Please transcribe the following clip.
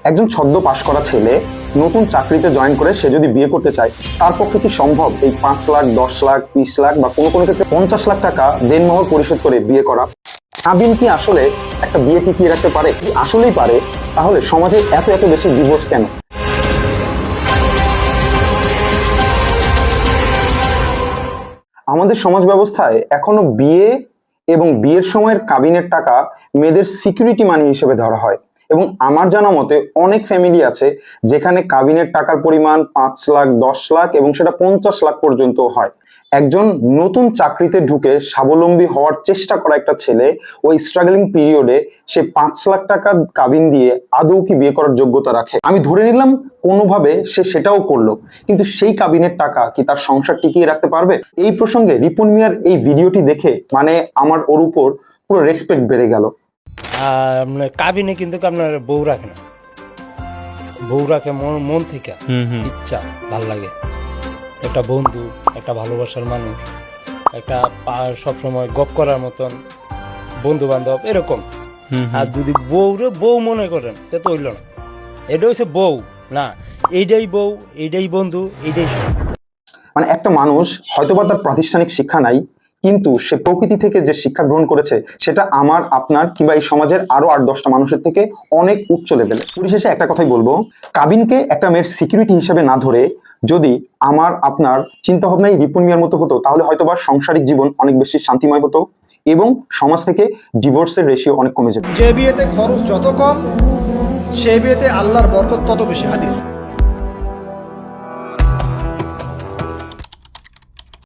একজন সদ্য পাশ করা ছেলে নতুন চাকরিতে জয়েন করে সে যদি বিয়ে করতে চায়, তার পক্ষে কি সম্ভব এই 5 লাখ, 10 লাখ, 20 লাখ বা কোনো কোনো ক্ষেত্রে 50 লাখ টাকা দেনমোহর পরিশোধ করে বিয়ে করা? কাবিন কি আসলে একটা বিয়ে টিকিয়ে রাখতে পারে? আসলেই পারে। তাহলে সমাজে এত এত বেশি ডিভোর্স কেন? আমাদের সমাজ ব্যবস্থায় এখনো বিয়ে এবং বিয়ের সময়ের কাবিনের টাকা মেয়েদের সিকিউরিটি মানি হিসেবে ধরা হয়। এবং আমার জানা মতে অনেক ফ্যামিলি আছে যেখানে কাবিনের টাকার পরিমাণ 5 লাখ, 10 লাখ এবং সেটা 50 লাখ পর্যন্ত হয়। একজন নতুন চাকরিতে ঢুকে স্বাবলম্বী হওয়ার চেষ্টা করা একটা ছেলে ওই স্ট্রাগলিং পিরিয়ডে সে 5 লাখ টাকা কাবিন দিয়ে আদৌ কি বিয়ে করার যোগ্যতা রাখে? আমি ধরে নিলাম কোনোভাবে সে সেটাও করলো, কিন্তু সেই কাবিনের টাকা কি তার সংসার টিকিয়ে রাখতে পারবে? এই প্রসঙ্গে রিপন মিয়ার এই ভিডিওটি দেখে আমার ওর উপর পুরো রেসপেক্ট বেড়ে গেল। কাবিনে কিন্তু আপনার বউ রাখে না, বউ রাখে মন থেকে, ইচ্ছা ভাল লাগে, একটা বন্ধু, একটা ভালোবাসার মানুষ, একটা সবসময় গপ করার মতন বন্ধু বান্ধব এরকম। আর যদি বউ মনে করেন সে তো হইল না, এটা হচ্ছে বউ না, এইটাই বউ, এইটাই বন্ধু, এইটাই সব। একটা মানুষ হয়তোবা তার প্রাতিষ্ঠানিক শিক্ষা নাই, কিন্তু সে প্রকৃতি থেকে যে শিক্ষা গ্রহণ করেছে সেটা আমার, আপনার কিংবা এই সমাজের আরো 8-10টা মানুষের থেকে অনেক উচ্চ লেভেলে। পরিশেষে একটা কথাই বলবো, কাবিনকে একটা মেয়ের সিকিউরিটি হিসেবে না ধরে যদি আমার আপনার চিন্তা ভাবনায় রিপন মিয়ার মতো হতো, তাহলে হয়তোবা সাংসারিক জীবন অনেক বেশি শান্তিময় হতো এবং সমাজ থেকে ডিভোর্সের রেশিও অনেক কমে যেত। যে বিয়েতে খরচ যত কম, সে বিয়েতে আল্লাহর বরকত তত বেশি। হাদিস।